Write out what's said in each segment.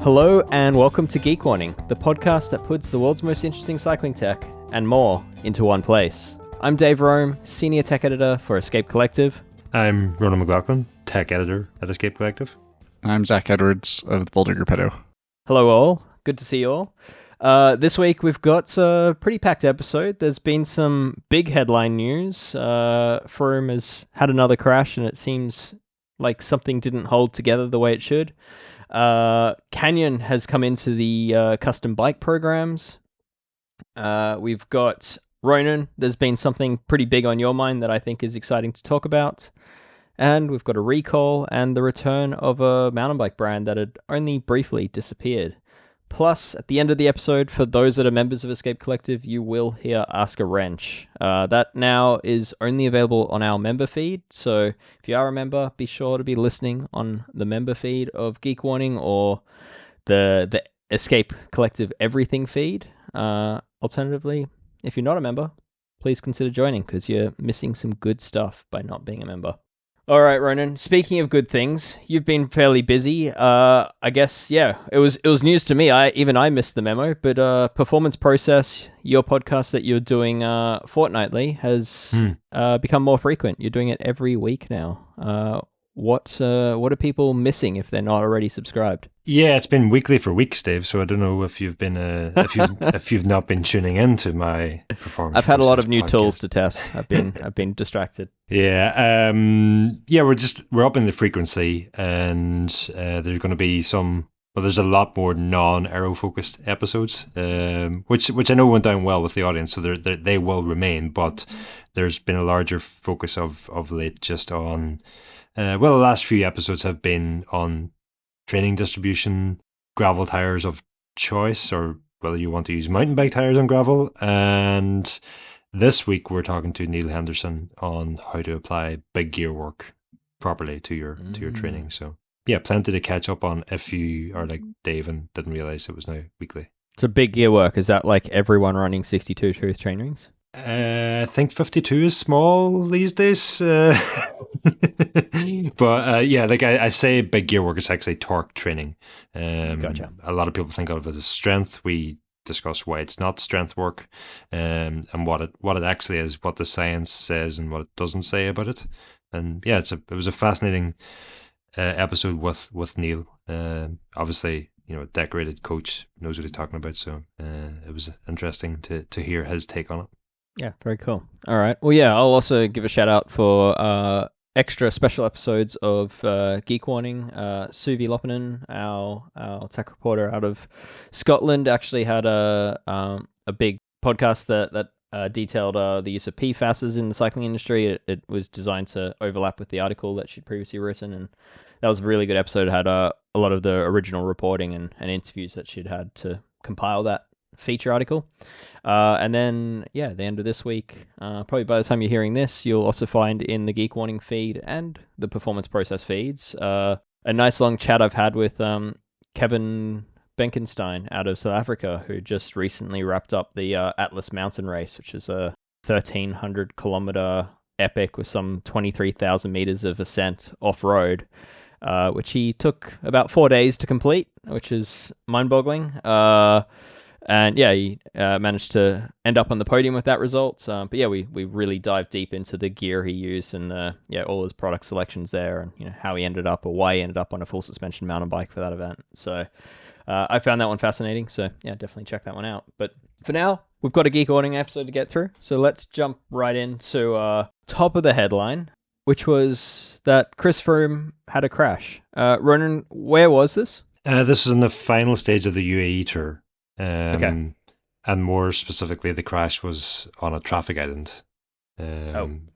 Hello and welcome to Geek Warning, the podcast that puts the world's most interesting cycling tech and more into one place. I'm Dave Rome, Senior Tech Editor for Escape Collective. I'm Ronan McLaughlin, Tech Editor at Escape Collective. I'm Zach Edwards of the Boulder Gruppetto. Hello all, good to see you all. This week we've got a pretty packed episode. There's been some big headline news. Froome has had another crash and it seems like something didn't hold together the way it should. Canyon has come into the custom bike programs. We've got Ronan. There's been something pretty big on your mind that I think is exciting to talk about. And we've got a recall and the return of a mountain bike brand that had only briefly disappeared. Plus, at the end of the episode, for those that are members of Escape Collective, you will hear Ask a Wrench. That now is only available on our member feed, so if you are a member, be sure to be listening on the member feed of Geek Warning or the Escape Collective Everything feed. Alternatively, if you're not a member, please consider joining, because you're missing some good stuff by not being a member. All right, Ronan, speaking of good things, you've been fairly busy. I guess, yeah, it was news to me. I missed the memo, but Performance Process, your podcast that you're doing fortnightly, has become more frequent. You're doing it every week now. What are people missing if they're not already subscribed? Yeah, it's been weekly for weeks, Dave. So I don't know if you've been if you've not been tuning into my performance. I've had a lot of new podcast. tools to test. I've been distracted. Yeah, we're up in the frequency, and there's going to be some. Well, there's a lot more non-aero focused episodes, which I know went down well with the audience, so they will remain. But there's been a larger focus of late just on. The last few episodes have been on training distribution, gravel tires of choice, or whether you want to use mountain bike tires on gravel. And this week we're talking to Neil Henderson on how to apply big gear work properly to your training. So yeah, plenty to catch up on if you are like Dave and didn't realize it was now weekly. So big gear work, is that like everyone running 62 tooth chain rings? I think 52 is small these days. But yeah, like I say, big gear work is actually torque training. Gotcha. A lot of people think of it as strength. We discuss why it's not strength work, and what it actually is, what the science says, and what it doesn't say about it. And yeah, it was a fascinating episode with Neil. Obviously, a decorated coach, knows what he's talking about. So it was interesting to hear his take on it. Yeah, very cool. All right. Well, yeah, I'll also give a shout out for extra special episodes of Geek Warning. Suvi Loppinen, our tech reporter out of Scotland, actually had a big podcast that detailed the use of PFASs in the cycling industry. It was designed to overlap with the article that she'd previously written, and that was a really good episode. It had a lot of the original reporting and interviews that she'd had to compile that feature article. And then, yeah, the end of this week, probably by the time you're hearing this, you'll also find in the Geek Warning feed and the Performance Process feeds a nice long chat I've had with Kevin Benkenstein out of South Africa, who just recently wrapped up the Atlas Mountain Race, which is a 1,300 kilometer epic with some 23,000 meters of ascent off-road, which he took about 4 days to complete, which is mind-boggling. And yeah, he managed to end up on the podium with that result. But yeah, we really dived deep into the gear he used and all his product selections there, and how he ended up or why he ended up on a full suspension mountain bike for that event. So I found that one fascinating. So yeah, definitely check that one out. But for now, we've got a Geek Warning episode to get through. So let's jump right into top of the headline, which was that Chris Froome had a crash. Ronan, where was this? This is in the final stage of the UAE tour. Okay. And more specifically, the crash was on a traffic island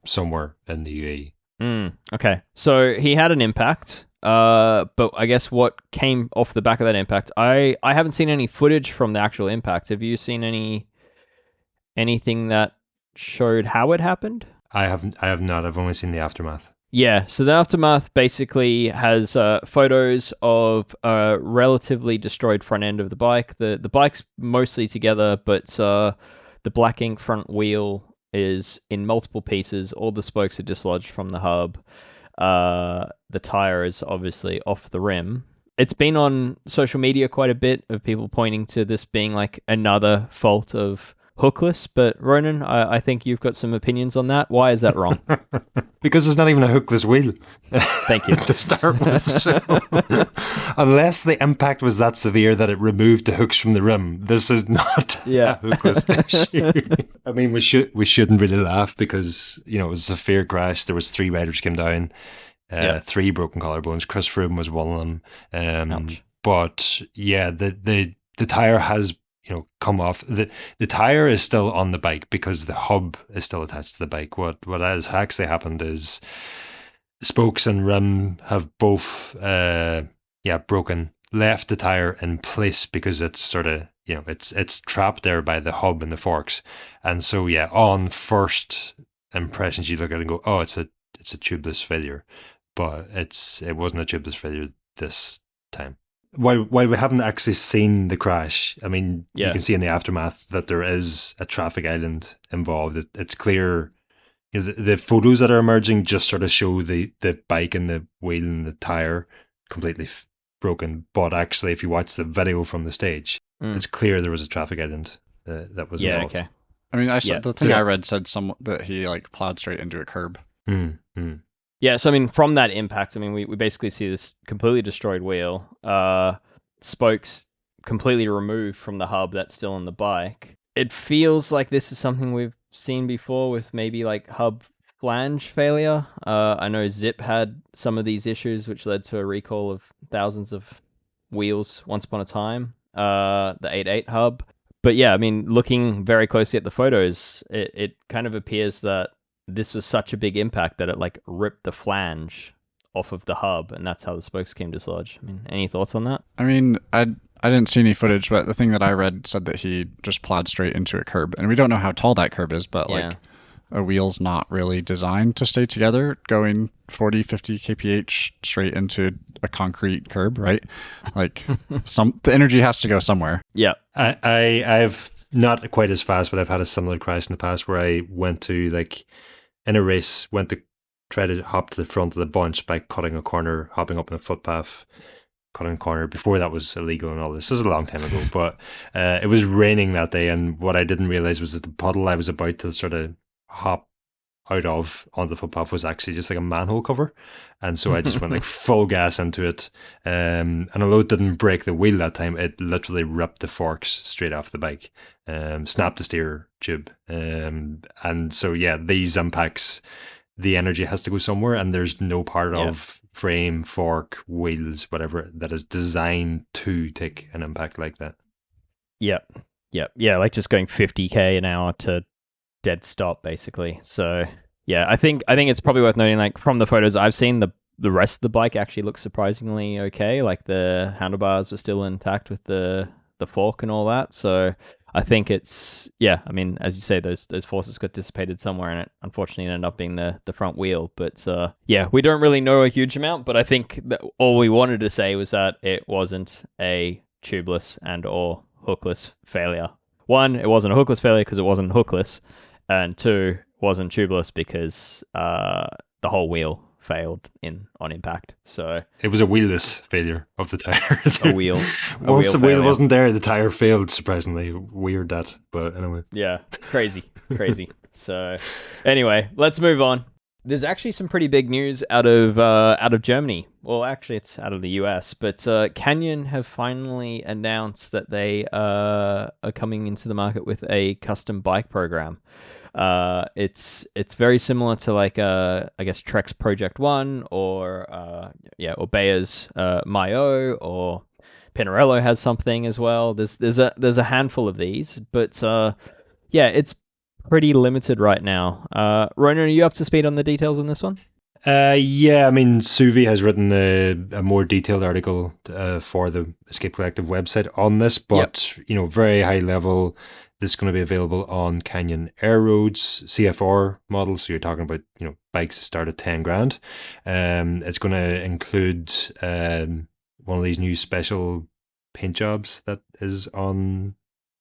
somewhere in the UAE. Okay, so he had an impact, but I guess what came off the back of that impact, I haven't seen any footage from the actual impact. Have you seen anything that showed how it happened? I have not. I've only seen the aftermath. Yeah, so the aftermath basically has photos of a relatively destroyed front end of the bike. The bike's mostly together, but the black ink front wheel is in multiple pieces. All the spokes are dislodged from the hub. The tire is obviously off the rim. it's been on social media quite a bit of people pointing to this being like another fault of hookless. But Ronan, I think you've got some opinions on that. Why is that wrong? Because there's not even a hookless weel. Thank you. To start with. So, unless the impact was that severe that it removed the hooks from the rim, this is not a hookless issue. I mean, we shouldn't really laugh because, you know, it was a severe crash. There was 3 riders came down, 3 broken collarbones. Chris Froome was one of them. Ouch. But yeah, the tire has, you know, come off. The tire is still on the bike because the hub is still attached to the bike. What has actually happened is spokes and rim have both broken, left the tire in place because it's sort of, you know, it's trapped there by the hub and the forks. And so on first impressions you look at it and go, oh, it's a tubeless failure. But it wasn't a tubeless failure this time. While we haven't actually seen the crash, I mean, you can see in the aftermath that there is a traffic island involved. It's clear, you know, the photos that are emerging just sort of show the bike and the wheel and the tire completely broken. But actually, if you watch the video from the stage, it's clear there was a traffic island that was involved. Okay. I mean, the thing I read said that he like plowed straight into a curb. Yeah, so I mean, from that impact, I mean, we basically see this completely destroyed wheel, spokes completely removed from the hub that's still on the bike. It feels like this is something we've seen before with maybe like hub flange failure. I know Zip had some of these issues, which led to a recall of thousands of wheels once upon a time, the 8.8 hub. But yeah, I mean, looking very closely at the photos, it kind of appears that this was such a big impact that it like ripped the flange off of the hub, and that's how the spokes came dislodged. I mean, any thoughts on that? I mean, I didn't see any footage, but the thing that I read said that he just plowed straight into a curb, and we don't know how tall that curb is, but like a wheel's not really designed to stay together going 40, 50 kph straight into a concrete curb, right? Like the energy has to go somewhere. Yeah. I've not quite as fast, but I've had a similar crash in the past where I went to in a race, went to try to hop to the front of the bunch by cutting a corner, hopping up in a footpath, cutting a corner. Before that was illegal and all this. This is a long time ago, but it was raining that day, and what I didn't realize was that the puddle I was about to sort of hop out of onto the footpath was actually just like a manhole cover, and so I just went like full gas into it, and although it didn't break the wheel that time, it literally ripped the forks straight off the bike, snapped the steer tube, and so these impacts, the energy has to go somewhere, and there's no part of frame, fork, wheels, whatever, that is designed to take an impact like that. Yeah, like just going 50k an hour to dead stop, basically. So yeah, I think it's probably worth noting, like from the photos I've seen, the rest of the bike actually looks surprisingly okay. Like the handlebars were still intact with the fork and all that. So I think it's I mean, as you say, those forces got dissipated somewhere, and it unfortunately ended up being the front wheel. But we don't really know a huge amount, but I think that all we wanted to say was that it wasn't a tubeless and or hookless failure. One, it wasn't a hookless failure because it wasn't hookless, and two, wasn't tubeless because the whole wheel failed on impact. So it was a wheelless failure of the tire. a wheel. Once the wheel wasn't there, the tire failed. Surprisingly weird that, but anyway. Yeah, crazy. So anyway, let's move on. There's actually some pretty big news out of Germany. Well, actually, it's out of the US. But Canyon have finally announced that they are coming into the market with a custom bike program. It's very similar to like I guess Trek's Project One or Bayer's Mayo, or Pinarello has something as well. There's a handful of these, but it's pretty limited right now. Ronan, are you up to speed on the details on this one? I mean, Suvi has written a more detailed article for the Escape Collective website on this, but very high level. This is going to be available on Canyon Air Roads CFR models. So you're talking about bikes that start at 10 grand. It's going to include one of these new special paint jobs that is on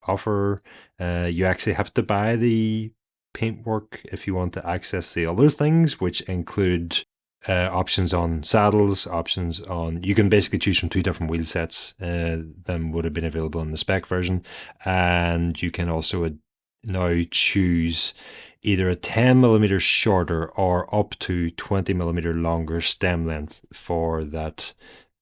offer. You actually have to buy the paintwork if you want to access the other things, which include options on saddles, options on. You can basically choose from 2 different wheel sets than would have been available in the spec version, and you can also now choose either a 10mm shorter or up to 20mm longer stem length for that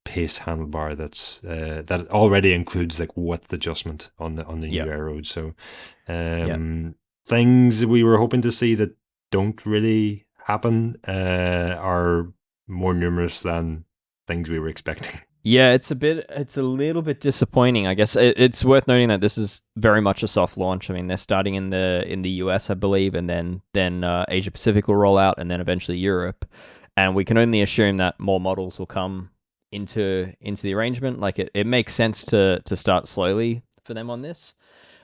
pace handlebar. That already includes like width adjustment on the new Aero. So things we were hoping to see that don't really happen are more numerous than things we were expecting. Yeah, it's a little bit disappointing. I guess it's worth noting that this is very much a soft launch. I mean, they're starting in the US, I believe, and then Asia Pacific will roll out, and then eventually Europe. And we can only assume that more models will come into the arrangement. Like it makes sense to start slowly for them on this.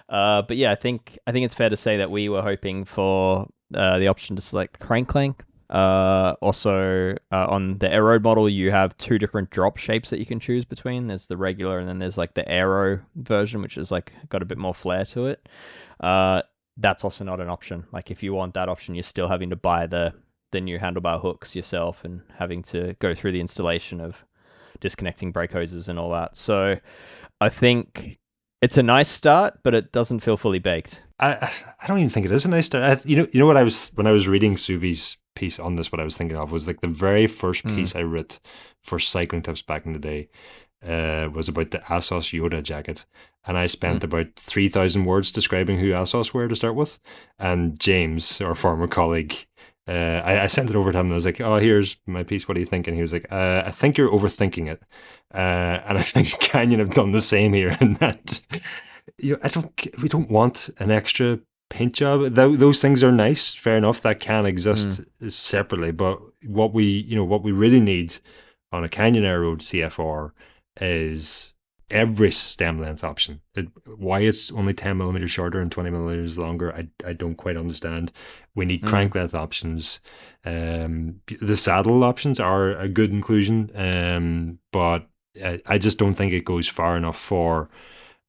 But yeah, I think it's fair to say that we were hoping for the option to select crank length. Also, on the Aero model, you have 2 different drop shapes that you can choose between. There's the regular, and then there's like the Aero version, which is like got a bit more flair to it. That's also not an option. Like if you want that option, you're still having to buy the new handlebar hooks yourself and having to go through the installation of disconnecting brake hoses and all that. So I think it's a nice start, but it doesn't feel fully baked. I don't even think it is a nice start. You know what when I was reading Suvi's piece on this, what I was thinking of was like the very first piece I wrote for Cycling Tips back in the day was about the Assos Yoda jacket, and I spent about 3,000 words describing who Assos were to start with. And James, our former colleague, I sent it over to him and I was like, "Oh, here's my piece. What do you think?" And he was like, "I think you're overthinking it." And I think Canyon have done the same here in that we don't want an extra paint job. Those things are nice, fair enough. That can exist separately, but what we really need on a Canyon Aero CFR is every stem length option. Why it's only 10mm shorter and 20mm longer, I don't quite understand. We need crank length options. The saddle options are a good inclusion, but I just don't think it goes far enough for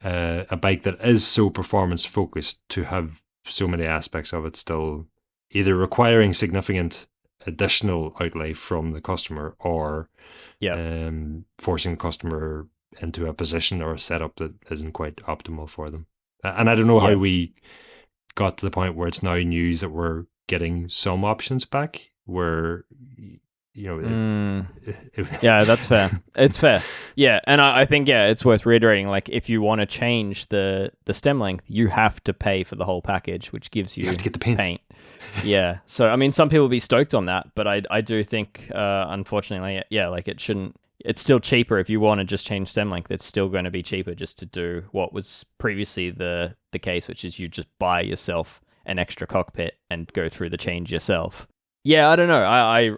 a bike that is so performance focused to have so many aspects of it still either requiring significant additional outlay from the customer or forcing the customer into a position or a setup that isn't quite optimal for them. And I don't know how we got to the point where it's now news that we're getting some options back where yeah, that's fair. It's fair. Yeah, and I think it's worth reiterating. Like, if you want to change the stem length, you have to pay for the whole package, which gives you have to get the paint. Yeah. So I mean, some people will be stoked on that, but I do think, unfortunately, like it shouldn't. It's still cheaper if you want to just change stem length. It's still going to be cheaper just to do what was previously the case, which is you just buy yourself an extra cockpit and go through the change yourself. Yeah, I don't know.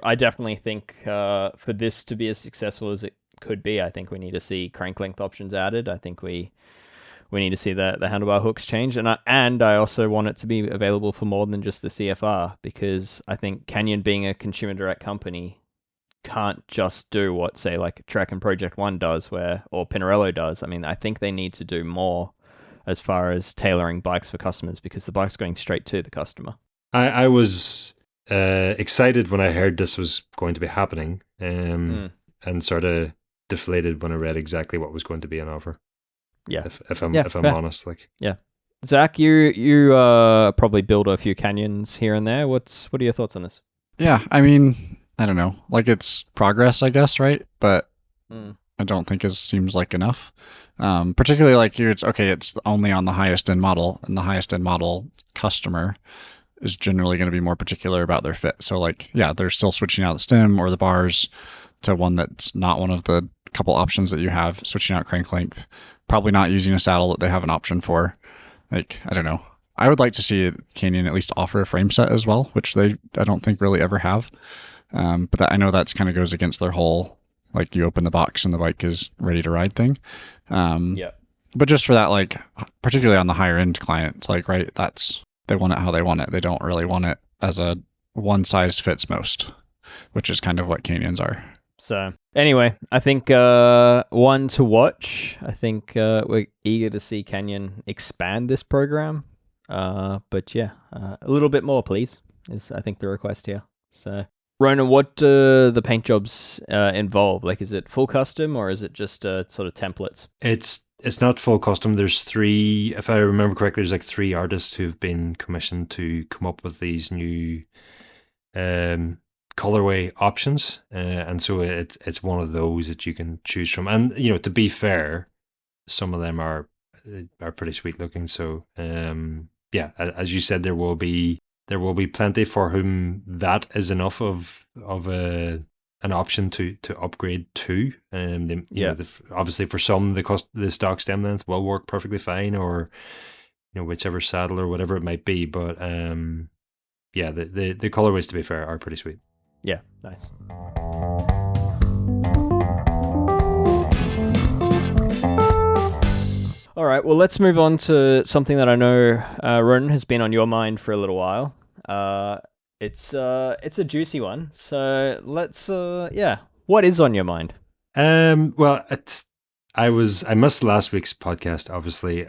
I definitely think for this to be as successful as it could be, I think we need to see crank length options added. I think we need to see the handlebar hooks changed, and I also want it to be available for more than just the CFR, because I think Canyon, being a consumer direct company, can't just do what, say, like Trek and Project One does, or Pinarello does. I mean, I think they need to do more as far as tailoring bikes for customers, because the bike's going straight to the customer. I was excited when I heard this was going to be happening, and sort of deflated when I read exactly what was going to be on offer. Yeah, if I'm honest, like Zach, you probably build a few Canyons here and there. What are your thoughts on this? Yeah, I mean, I don't know. Like, it's progress, I guess, right? But I don't think it seems like enough. Particularly like it's only on the highest end model, and the highest end model customer is generally going to be more particular about their fit. So like, yeah, they're still switching out the stem or the bars to one that's not one of the couple options that you have, switching out crank length, probably not using a saddle that they have an option for. Like, I don't know. I would like to see Canyon at least offer a frame set as well, which I don't think really ever have. But I know that's kind of goes against their whole, like, you open the box and the bike is ready to ride thing. But just for that, like, particularly on the higher end clients, like, right, they want it how they want it. They don't really want it as a one size fits most, which is kind of what Canyons are. So anyway, I think one to watch. I think we're eager to see Canyon expand this program. But yeah, a little bit more, please, is I think the request here. So Ronan, what do the paint jobs involve? Like, is it full custom or is it just sort of templates? It's not full custom. There's three, if I remember correctly, there's like three artists who've been commissioned to come up with these new colorway options, and so it's one of those that you can choose from. And to be fair, some of them are pretty sweet looking. So yeah, as you said, there will be plenty for whom that is enough of an option to upgrade to. And obviously for some the stock stem length will work perfectly fine, or whichever saddle or whatever it might be. But yeah, the colorways, to be fair, are pretty sweet. Yeah, nice. All right, well, let's move on to something that I know, Ronan, has been on your mind for a little while. It's a juicy one, so let's what is on your mind? Well, I missed last week's podcast, obviously,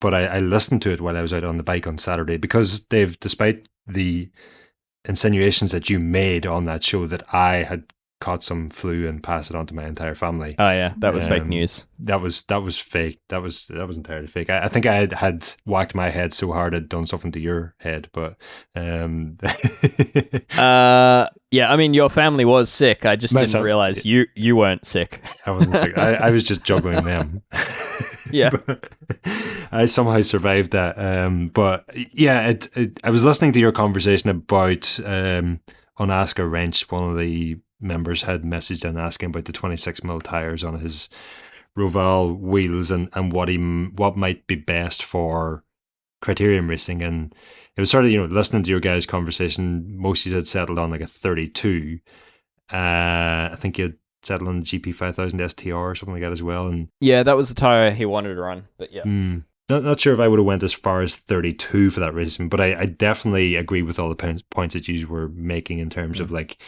but I listened to it while I was out on the bike on Saturday, because Dave, despite the insinuations that you made on that show that I had caught some flu and passed it on to my entire family. Oh yeah, that was fake news. That was fake. That was entirely fake. I think I had whacked my head so hard I'd done something to your head, but yeah, I mean, your family was sick. I just didn't realize you weren't sick. I wasn't sick. I was just juggling them. Yeah. I somehow survived that. But yeah, I was listening to your conversation about on Ask a Wrench. One of the members had messaged and asking about the 26mm tires on his Roval wheels and what might be best for criterium racing. And it was sort of, listening to your guys' conversation, most of you had settled on like a 32. I think you had settled on the GP 5000 STR or something like that as well. And yeah, that was the tire he wanted to run, but yeah. Not sure if I would have went as far as 32 for that racing, but I definitely agree with all the points that you were making in terms of like,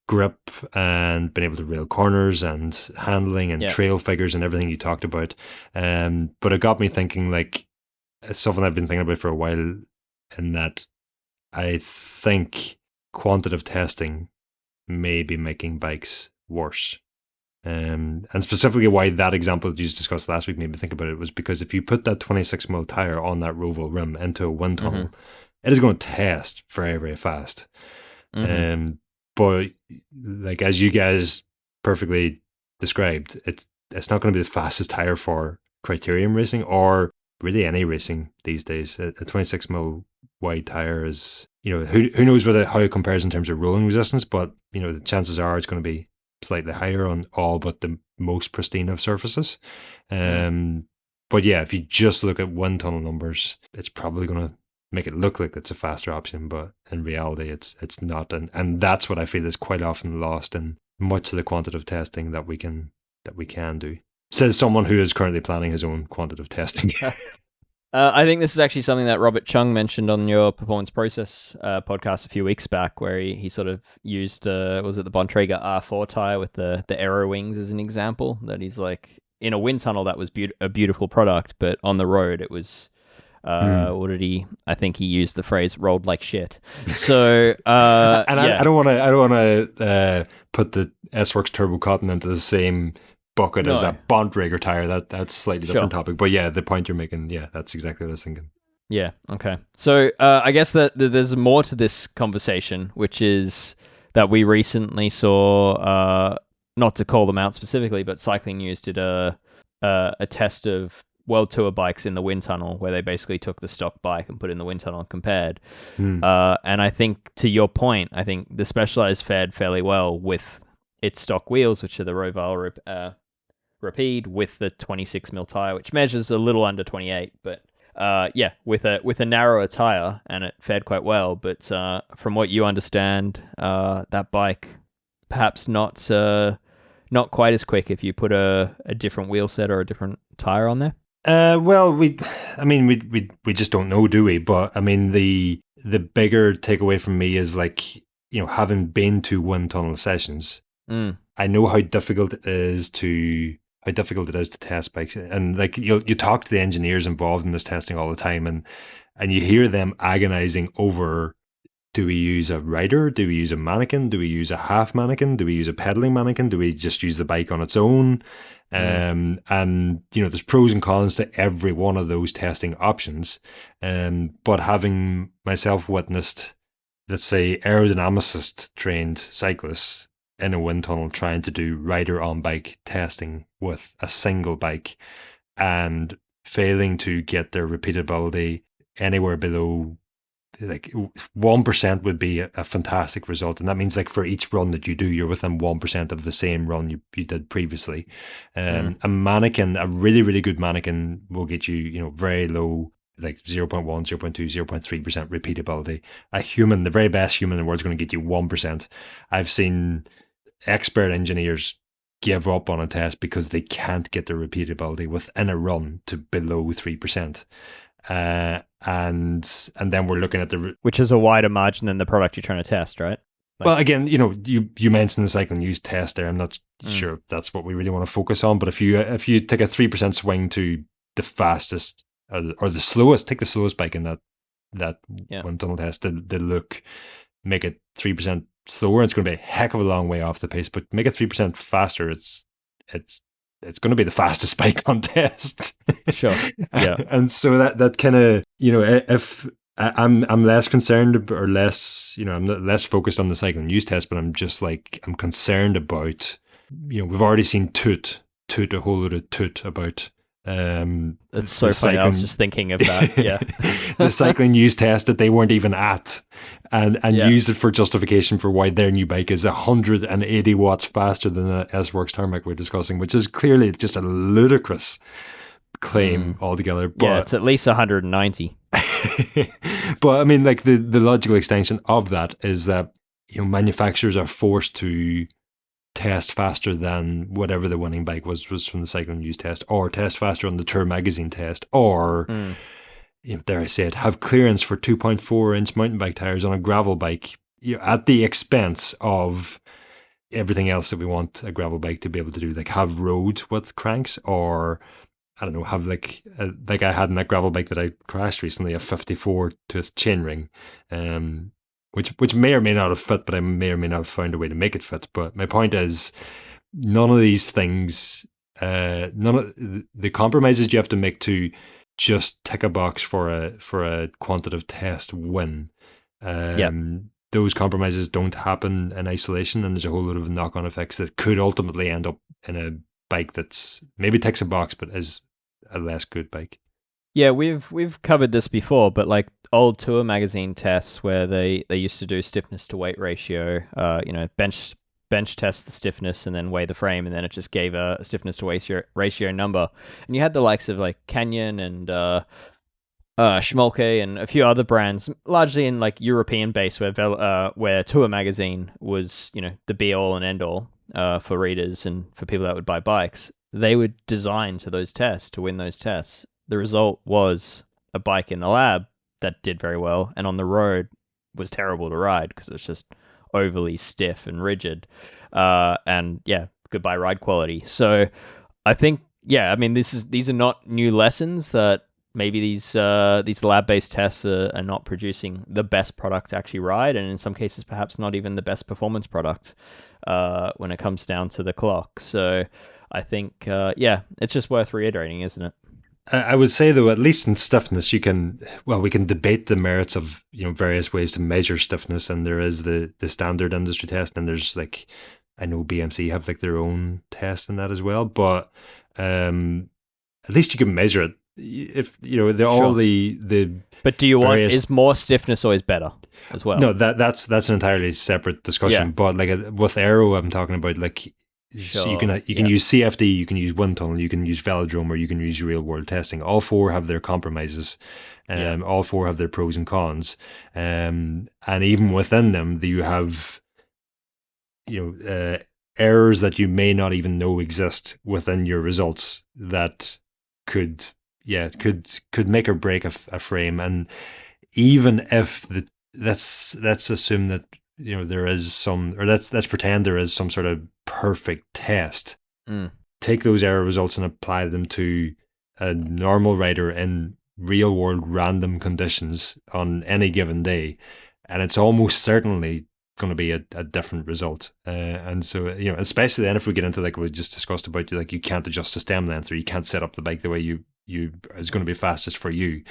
grip and being able to rail corners and handling and trail figures and everything you talked about. But it got me thinking, like, it's something I've been thinking about for a while, in that I think quantitative testing may be making bikes worse. And specifically why that example that you just discussed last week made me think about it was because if you put that 26mm tire on that Roval rim into a wind tunnel, it is going to test very, very fast. But like, as you guys perfectly described, it's not going to be the fastest tire for criterium racing or really any racing these days. A 26mm wide tire is, who knows how it compares in terms of rolling resistance, but the chances are it's going to be slightly higher on all but the most pristine of surfaces. But yeah, if you just look at wind tunnel numbers, it's probably going to make it look like it's a faster option, but in reality it's not, and that's what I feel is quite often lost in much of the quantitative testing that we can do. Says someone who is currently planning his own quantitative testing. I think this is actually something that Robert Chung mentioned on your Performance Process podcast a few weeks back, where he sort of used, was it the Bontrager R4 tire with the aero wings as an example, that he's like, in a wind tunnel that was a beautiful product, but on the road it was, what did I think he used the phrase rolled like shit. So I don't want to put the S-Works Turbo Cotton into the same bucket as a Bontrager tire. That's slightly different topic, but yeah, the point you're making, that's exactly what I was thinking. Yeah, okay. So I guess that there's more to this conversation, which is that we recently saw, not to call them out specifically, but Cycling News did a test of World Tour bikes in the wind tunnel, where they basically took the stock bike and put it in the wind tunnel and compared. And I think, to your point, I think the Specialized fared fairly well with its stock wheels, which are the Roval Rapide, with the 26mm tire, which measures a little under 28, but with a narrower tire, and it fared quite well. But from what you understand, that bike perhaps not quite as quick if you put a different wheel set or a different tire on there. Well, we just don't know, do we? But I mean, the bigger takeaway from me is, like, having been to wind tunnel sessions, I know how difficult it is to test bikes, and like you talk to the engineers involved in this testing all the time, and you hear them agonizing over do we use a rider? Do we use a mannequin? Do we use a half mannequin? Do we use a pedaling mannequin? Do we just use the bike on its own? And there's pros and cons to every one of those testing options. But having myself witnessed, let's say, aerodynamicist trained cyclists in a wind tunnel trying to do rider on bike testing with a single bike and failing to get their repeatability anywhere below, like 1% would be a fantastic result. And that means like for each run that you do, you're within 1% of the same run you did previously. A mannequin, a really, really good mannequin will get you, very low, like 0.1, 0.2, 0.3% repeatability. A human, the very best human in the world, is going to get you 1%. I've seen expert engineers give up on a test because they can't get the repeatability within a run to below 3%. And then we're looking at which is a wider margin than the product you're trying to test, right? Well, again, you mentioned the cycling use test there. I'm not sure if that's what we really want to focus on, but if you take a 3% swing to the fastest or the slowest, take the slowest bike in that wind tunnel test, the look, make it 3% slower, it's going to be a heck of a long way off the pace, but make it 3% faster, it's going to be the fastest bike on test. Sure. Yeah. And so that kind of, if I'm less concerned or less, I'm less focused on the cycling use test, but I'm just like, I'm concerned about, we've already seen toot a whole lot of toot about it's so funny. I was just thinking of that. Yeah. The cycling use test that they weren't even at and used it for justification for why their new bike is 180 watts faster than a S-Works tarmac we're discussing, which is clearly just a ludicrous claim altogether. But it's at least 190. But I mean, like the logical extension of that is that manufacturers are forced to test faster than whatever the winning bike was from the cycling use test, or test faster on the Tour magazine test, or dare I say it, have clearance for 2.4-inch mountain bike tires on a gravel bike, at the expense of everything else that we want a gravel bike to be able to do, like have road with cranks, or I don't know, have like I had in that gravel bike that I crashed recently, a 54 tooth chainring, which may or may not have fit, but I may or may not have found a way to make it fit. But my point is, none of these things, none of the compromises you have to make to just tick a box for a quantitative test win. Those compromises don't happen in isolation, and there's a whole lot of knock-on effects that could ultimately end up in a bike that's maybe ticks a box but is a less good bike. Yeah, we've covered this before, but like old Tour magazine tests where they used to do stiffness to weight ratio, bench test the stiffness and then weigh the frame, and then it just gave a stiffness to weight ratio number. And you had the likes of like Canyon and Schmolke and a few other brands, largely in like European base, where Tour magazine was the be all and end all for readers and for people that would buy bikes. They would design to those tests to win those tests. The result was a bike in the lab that did very well, and on the road was terrible to ride because it's just overly stiff and rigid, and goodbye ride quality. So I think these are not new lessons that maybe these lab-based tests are not producing the best product to actually ride, and in some cases perhaps not even the best performance product when it comes down to the clock. So I think it's just worth reiterating, isn't it? I would say, though, at least in stiffness, we can debate the merits of various ways to measure stiffness, and there is the standard industry test, and there's like, I know BMC have like their own test in that as well, but at least you can measure it. If all the but do you want is more stiffness always better as well? No, that's an entirely separate discussion. Yeah. But like with aero, I'm talking about like. Sure. So you can use CFD, you can use wind tunnel, you can use velodrome, or you can use real world testing. All four have their compromises, all four have their pros and cons, and even within them, you have errors that you may not even know exist within your results that could make or break a frame. And even if let's assume that there is some, or let's pretend there is some sort of perfect test. Take those error results and apply them to a normal rider in real world random conditions on any given day, and it's almost certainly going to be a different result. And so, especially then if we get into like we just discussed about, like you can't adjust the stem length, or you can't set up the bike the way you is going to be fastest for you.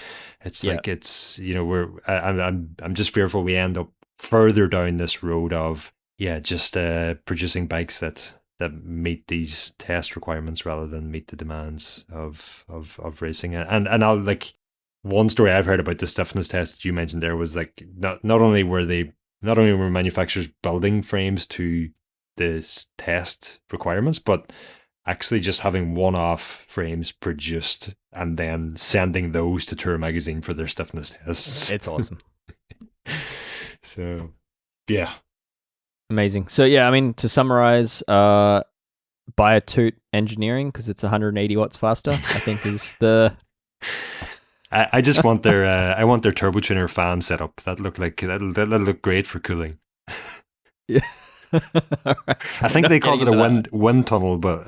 It's like it's I'm just fearful we end up further down this road of just producing bikes that meet these test requirements rather than meet the demands of racing. And I'll like one story I've heard about the stiffness test that you mentioned there was like not only were manufacturers building frames to the test requirements, but actually just having one-off frames produced and then sending those to Tour Magazine for their stiffness tests. It's awesome. So, yeah. Amazing. So, yeah, I mean, to summarize, buy a Toot Engineering because it's 180 watts faster, I think is the... I just want their I want their turbo tuner fan setup. That'll look great for cooling. Yeah. Right. I think they called it a wind tunnel, but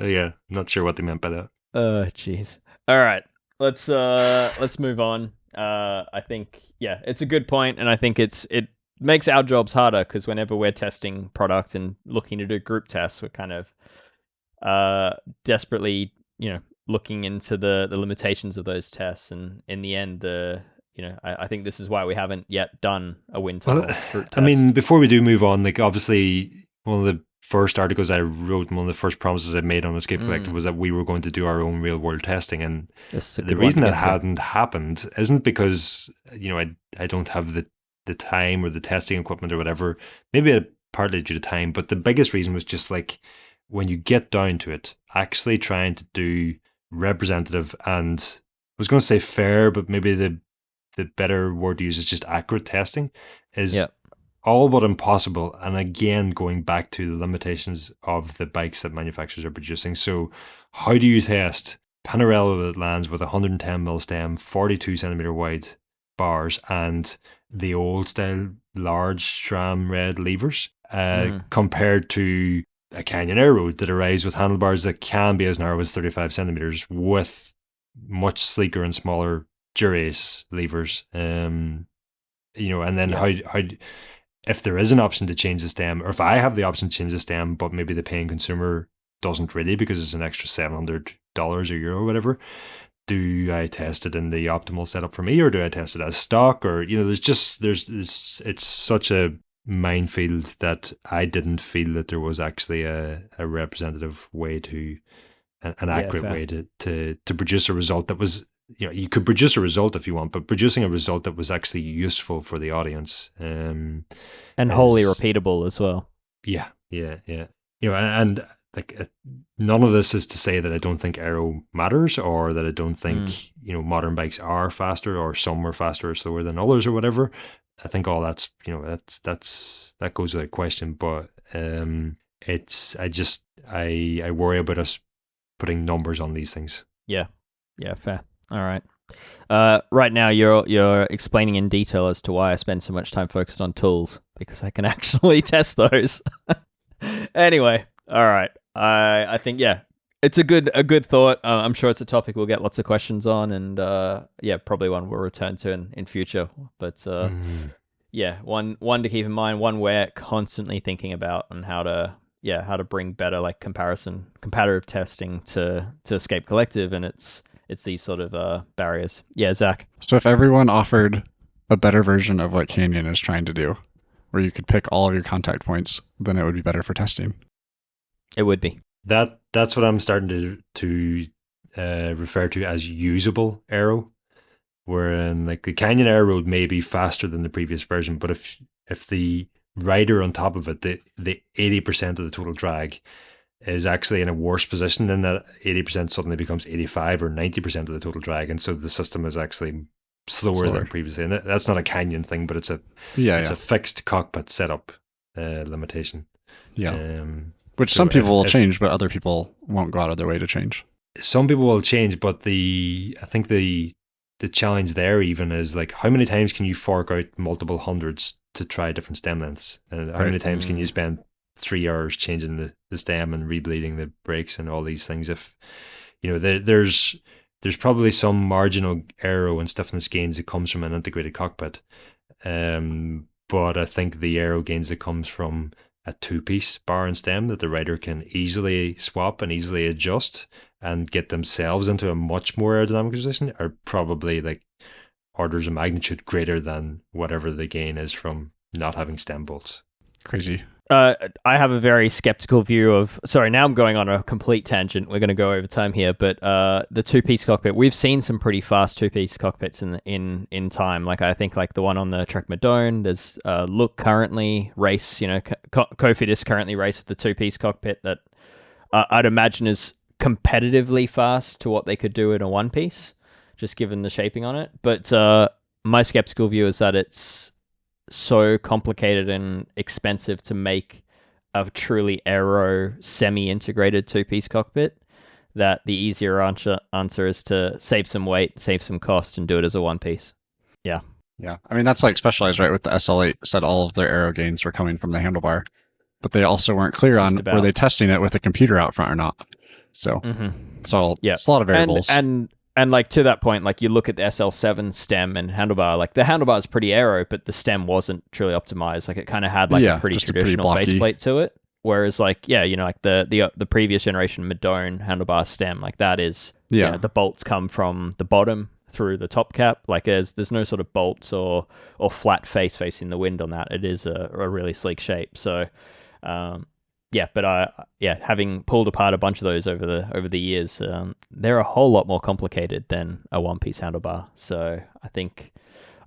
not sure what they meant by that. Jeez. All right, let's move on. I think it's a good point, and I think it makes our jobs harder because whenever we're testing products and looking to do group tests, we're kind of desperately, looking into the limitations of those tests, and in the end, I think this is why we haven't yet done a wind tunnel group test. I mean, before we do move on, like obviously one of the first articles I wrote and one of the first promises I made on Escape Collective was that we were going to do our own real world testing, and the reason that hadn't happened isn't because I don't have the time or the testing equipment or whatever. Maybe partly due to time, but the biggest reason was just like when you get down to it, actually trying to do representative and I was going to say fair, but maybe the better word to use is just accurate testing is all but impossible. And again, going back to the limitations of the bikes that manufacturers are producing. So how do you test Pinarello that lands with 110mm stem, 42 centimeter wide bars, and the old style large SRAM red levers compared to a Canyon Air Road that arrives with handlebars that can be as narrow as 35 centimeters with much sleeker and smaller Dura-Ace levers, and then how if there is an option to change the stem, or if I have the option to change the stem, but maybe the paying consumer doesn't really because it's an extra $700 or euro or whatever, do I test it in the optimal setup for me, or do I test it as stock? Or it's such a minefield that I didn't feel that there was actually a representative way to an accurate way to produce a result that was, you could produce a result if you want, but producing a result that was actually useful for the audience and wholly repeatable as well. Yeah. And like none of this is to say that I don't think aero matters, or that I don't think modern bikes are faster, or some are faster or slower than others or whatever. I think all that's that goes without question, but I worry about us putting numbers on these things. Yeah, fair. All right. Right now you're explaining in detail as to why I spend so much time focused on tools, because I can actually test those. Anyway, all right. I think it's a good thought. I'm sure it's a topic we'll get lots of questions on, and probably one we'll return to in future. But one to keep in mind, one we're constantly thinking about, and how to bring better like comparative testing to Escape Collective, and it's these sort of barriers. Yeah, Zach. So if everyone offered a better version of what Canyon is trying to do, where you could pick all of your contact points, then it would be better for testing. It would be. That's what I'm starting to refer to as usable aero, wherein like the Canyon Air Road may be faster than the previous version, but if the rider on top of it, the 80% of the total drag is actually in a worse position, then that 80% suddenly becomes 85 or 90% of the total drag, and so the system is actually slower than previously. And that's not a Canyon thing, but it's a fixed cockpit setup limitation. Yeah. Which some people will change, but other people won't go out of their way to change. Some people will change, but I think the challenge there even is like, how many times can you fork out multiple hundreds to try different stem lengths? And how many times can you spend 3 hours changing the stem and rebleeding the brakes and all these things? If there's probably some marginal aero and stiffness gains that comes from an integrated cockpit, but I think the aero gains that comes from a two-piece bar and stem that the rider can easily swap and easily adjust and get themselves into a much more aerodynamic position are probably like orders of magnitude greater than whatever the gain is from not having stem bolts. Crazy. I have a very skeptical view of. Sorry, now I'm going on a complete tangent. We're going to go over time here, but the two-piece cockpit. We've seen some pretty fast two-piece cockpits in time. Like I think like the one on the Trek Madone. There's Look currently race. Cofidis currently race with the two-piece cockpit that I'd imagine is competitively fast to what they could do in a one-piece, just given the shaping on it. But my skeptical view is that it's so complicated and expensive to make a truly aero semi-integrated two-piece cockpit that the easier answer is to save some weight, save some cost, and do it as a one-piece. Yeah. Yeah. I mean, that's like Specialized, right? With the SL8 said all of their aero gains were coming from the handlebar, but they also weren't clear on were they testing it with a computer out front or not. So it's all, it's a lot of variables. And like to that point, like you look at the SL7 stem and handlebar, like the handlebar is pretty aero, but the stem wasn't truly optimized. Like it kind of had like a pretty traditional faceplate to it. Whereas like, like the previous generation Madone handlebar stem, like that is, the bolts come from the bottom through the top cap. Like there's no sort of bolts or flat face facing the wind on that. It is a really sleek shape. So, but having pulled apart a bunch of those over the years, they're a whole lot more complicated than a one-piece handlebar. So I think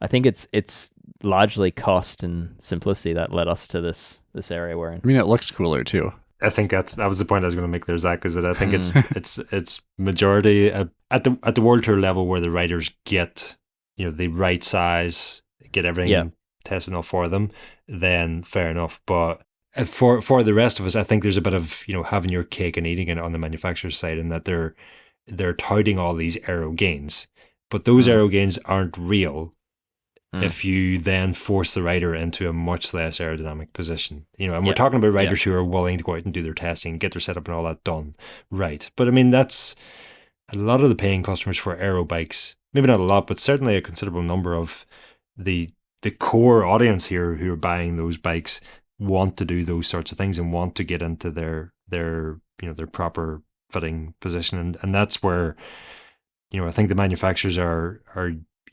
it's largely cost and simplicity that led us to this area we're in. I mean, it looks cooler too. I think that was the point I was going to make there, Zach, is that I think it's majority at the World Tour level where the riders get the right size, get everything tested enough for them, then fair enough. But for the rest of us, I think there's a bit of having your cake and eating it on the manufacturer's side, in that they're touting all these aero gains, but those aero gains aren't real if you then force the rider into a much less aerodynamic position. And we're talking about riders who are willing to go out and do their testing, get their setup and all that done right. But I mean, that's a lot of the paying customers for aero bikes. Maybe not a lot, but certainly a considerable number of the core audience here who are buying those bikes want to do those sorts of things and want to get into their proper fitting position, and that's where I think the manufacturers are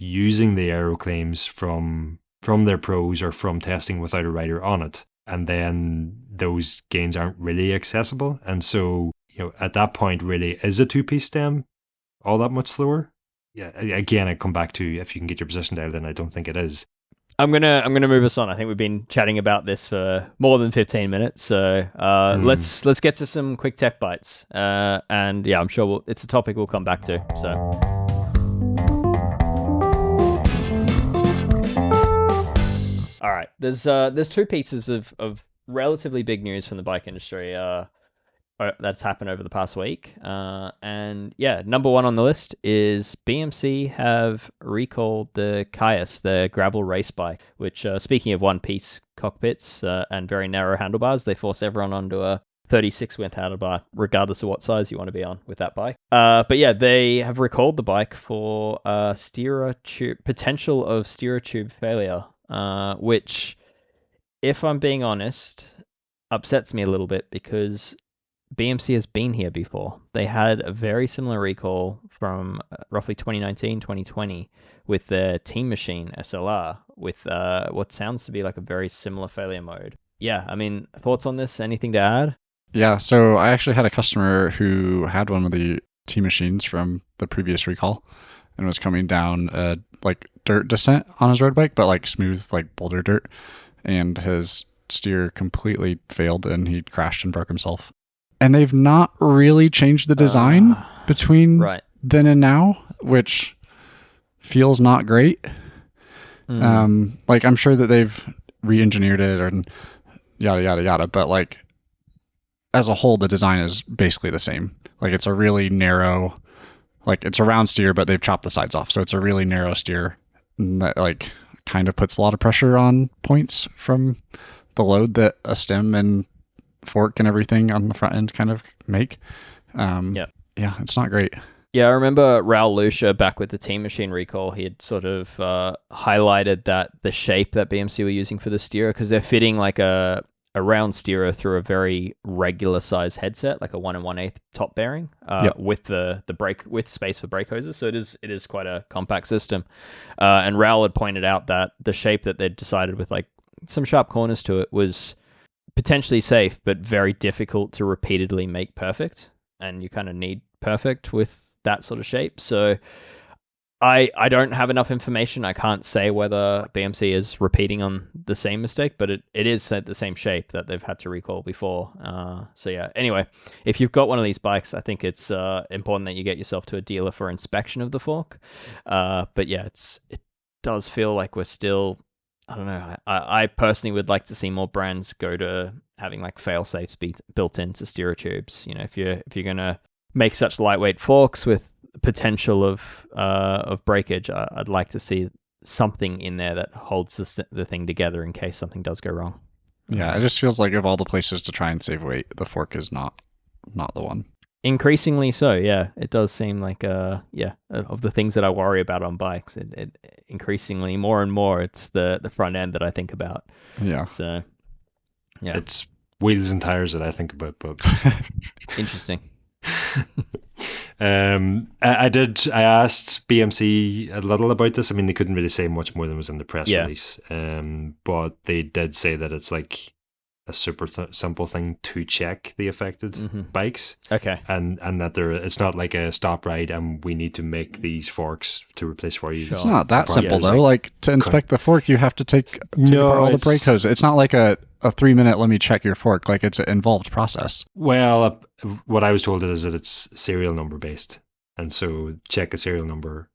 using the aero claims from their pros or from testing without a rider on it, and then those gains aren't really accessible, and so at that point, really, is a two-piece stem all that much slower? Yeah, again, I come back to if you can get your position dialed in. I don't think it is. I'm gonna move us on. I think we've been chatting about this for more than 15 minutes, so let's get to some quick tech bites. And I'm sure it's a topic we'll come back to. So, all right, there's two pieces of relatively big news from the bike industry that's happened over the past week. And number one on the list is BMC have recalled the Kaius, the gravel race bike, which, speaking of one-piece cockpits and very narrow handlebars, they force everyone onto a 36-width handlebar, regardless of what size you want to be on with that bike. But they have recalled the bike for potential of steerer tube failure, which, if I'm being honest, upsets me a little bit because BMC has been here before. They had a very similar recall from roughly 2019, 2020 with the Team Machine SLR with what sounds to be like a very similar failure mode. Yeah, I mean, thoughts on this? Anything to add? Yeah, so I actually had a customer who had one of the Team Machines from the previous recall and was coming down a dirt descent on his road bike, but like smooth, like boulder dirt, and his steer completely failed and he crashed and broke himself. And they've not really changed the design between then and now, which feels not great. I'm sure that they've re-engineered it and yada, yada, yada. But like as a whole, the design is basically the same. Like it's a really narrow, like it's a round steer, but they've chopped the sides off. So it's a really narrow steer that like kind of puts a lot of pressure on points from the load that a stem and fork and everything on the front end kind of make. Yeah, it's not great. Yeah, I remember Raul Lucia back with the Team Machine recall. He had sort of highlighted that the shape that BMC were using for the steerer, because they're fitting like a round steerer through a very regular size headset, like a 1 1/8 top bearing, with the brake, with space for brake hoses. So it is quite a compact system. And Raul had pointed out that the shape that they'd decided with like some sharp corners to it was potentially safe, but very difficult to repeatedly make perfect. And you kind of need perfect with that sort of shape. So I don't have enough information. I can't say whether BMC is repeating on the same mistake, but it is the same shape that they've had to recall before. So yeah, anyway, if you've got one of these bikes, I think it's important that you get yourself to a dealer for inspection of the fork. But yeah, it does feel like we're still, I don't know. I personally would like to see more brands go to having like fail safes built into steerer tubes. You know, if you're gonna make such lightweight forks with potential of breakage, I'd like to see something in there that holds the thing together in case something does go wrong. Yeah, it just feels like of all the places to try and save weight, the fork is not the one. Increasingly so, yeah. It does seem like of the things that I worry about on bikes, it increasingly more and more it's the front end that I think about. Yeah. So yeah. It's wheels and tires that I think about, but interesting. I asked BMC a little about this. I mean, they couldn't really say much more than was in the press release. But they did say that it's like a super simple thing to check the affected bikes. Okay. And that it's not like a stop ride and we need to make these forks to replace for you. Sure. It's not that simple though. Like to inspect the fork, you have to take apart all the brake hose. It's not like a 3-minute, let me check your fork. Like it's an involved process. Well, what I was told is that it's serial number based. And so check a serial number.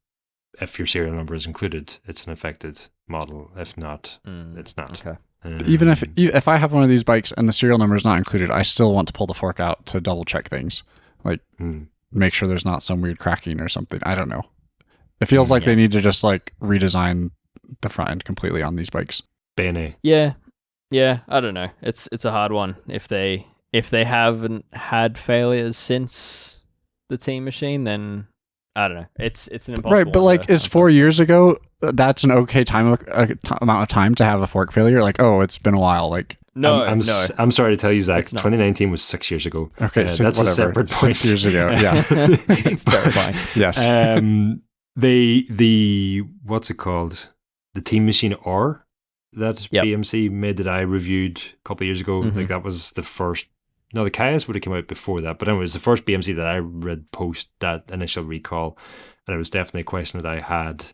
If your serial number is included, it's an affected model. If not, it's not. Okay. Even if I have one of these bikes and the serial number is not included, I still want to pull the fork out to double check things. Like make sure there's not some weird cracking or something. I don't know. It feels like they need to just like redesign the front end completely on these bikes. BNA. Yeah, I don't know. It's a hard one. If they haven't had failures since the Team Machine, then I don't know. It's an impossible right, but like is 4 years ago. That's an okay amount of time to have a fork failure. Like, oh, it's been a while. Like, no. I'm sorry to tell you, Zach. 2019 was 6 years ago. Okay, so that's whatever. A separate point. 6 years ago. Yeah, it's terrifying. Yes. The what's it called? The Team Machine R that BMC made that I reviewed a couple of years ago. Like that was the first. No, the Kaius would have come out before that, but anyway, it was the first BMC that I read post that initial recall, and it was definitely a question that I had,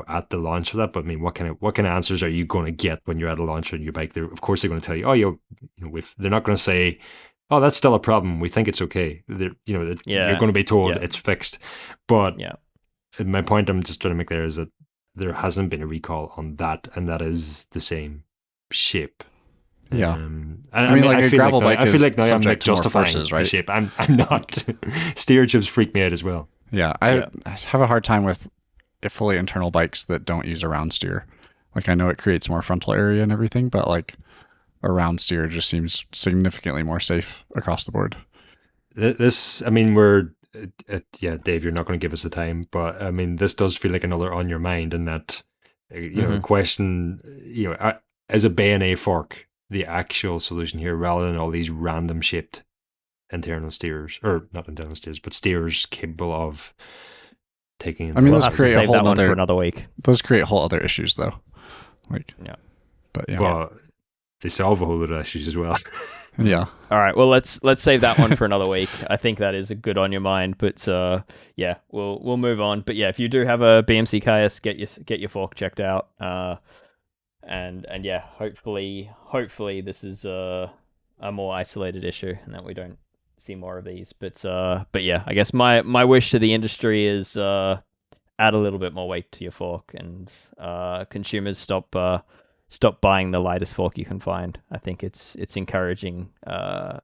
at the launch of that. But I mean, what kind of answers are you going to get when you're at a launch on your bike? Of course, they're going to tell you, they're not going to say, oh, that's still a problem. We think it's okay. You're going to be told it's fixed. But my point I'm just trying to make there is that there hasn't been a recall on that, and that is the same shape. Yeah, I mean, like a gravel bike. I feel like now I'm like justifying forces, right? the shape. I'm not. Steer tubes freak me out as well. Yeah, I have a hard time with fully internal bikes that don't use a round steer. Like I know it creates more frontal area and everything, but like a round steer just seems significantly more safe across the board. This, I mean, Dave, you're not going to give us the time, but I mean, this does feel like another on your mind, in that a question, as a BNA fork, the actual solution here, rather than all these random shaped internal steers, or not internal steers, but steers capable of taking. I mean, those create a whole other for another week. Those create whole other issues, though. Well, they solve a whole lot of issues as well. Yeah. All right. Well, let's save that one for another week. I think that is a good on your mind, but we'll move on. But yeah, if you do have a BMC Kaius, get your fork checked out. And hopefully this is a more isolated issue and that we don't see more of these. But yeah, I guess my wish to the industry is add a little bit more weight to your fork, and consumers stop buying the lightest fork you can find. I think it's encouraging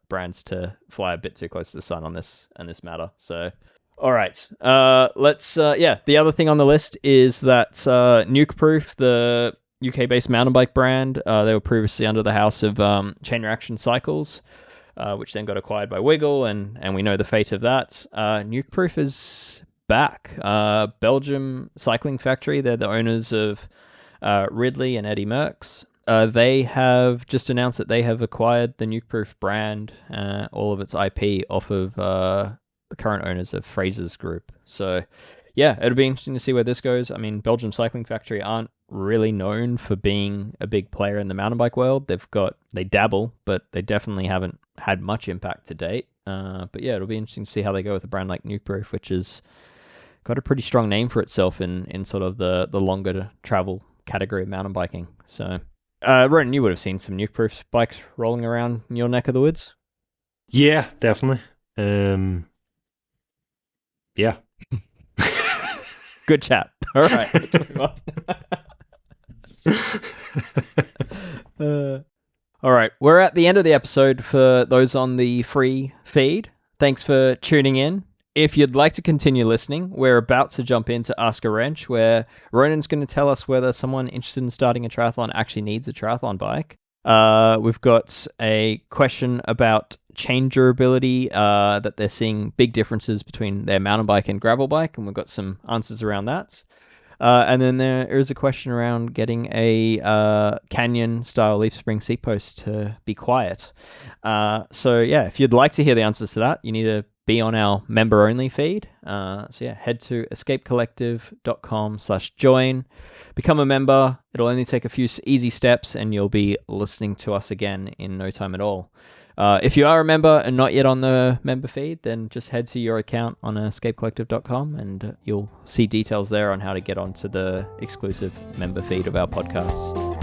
brands to fly a bit too close to the sun on this matter. So all right, let's the other thing on the list is that Nukeproof, the UK-based mountain bike brand, they were previously under the house of Chain Reaction Cycles. which then got acquired by Wiggle, and we know the fate of that. Nukeproof is back. Belgium Cycling Factory, they're the owners of Ridley and Eddie Merckx. They have just announced that they have acquired the Nukeproof brand, all of its IP off of the current owners of Fraser's Group. So, yeah, it'll be interesting to see where this goes. I mean, Belgium Cycling Factory aren't really known for being a big player in the mountain bike world. They dabble, but they definitely haven't had much impact to date. But yeah, it'll be interesting to see how they go with a brand like Nukeproof, which has got a pretty strong name for itself in sort of the longer travel category of mountain biking. So, Ronan, you would have seen some Nukeproof bikes rolling around in your neck of the woods. Yeah, definitely. Yeah. Good chat. All right, let's move on. All right, we're at the end of the episode for those on the free feed. Thanks for tuning in. If you'd like to continue listening, we're about to jump into Ask a Wrench, where Ronan's going to tell us whether someone interested in starting a triathlon actually needs a triathlon bike. We've got a question about chain durability, that they're seeing big differences between their mountain bike and gravel bike, and we've got some answers around that. And then there is a question around getting a Canyon-style leaf spring seat post to be quiet. So yeah, if you'd like to hear the answers to that, you need to be on our member-only feed. So yeah, head to escapecollective.com/join. Become a member. It'll only take a few easy steps, and you'll be listening to us again in no time at all. If you are a member and not yet on the member feed, then just head to your account on escapecollective.com and you'll see details there on how to get onto the exclusive member feed of our podcasts.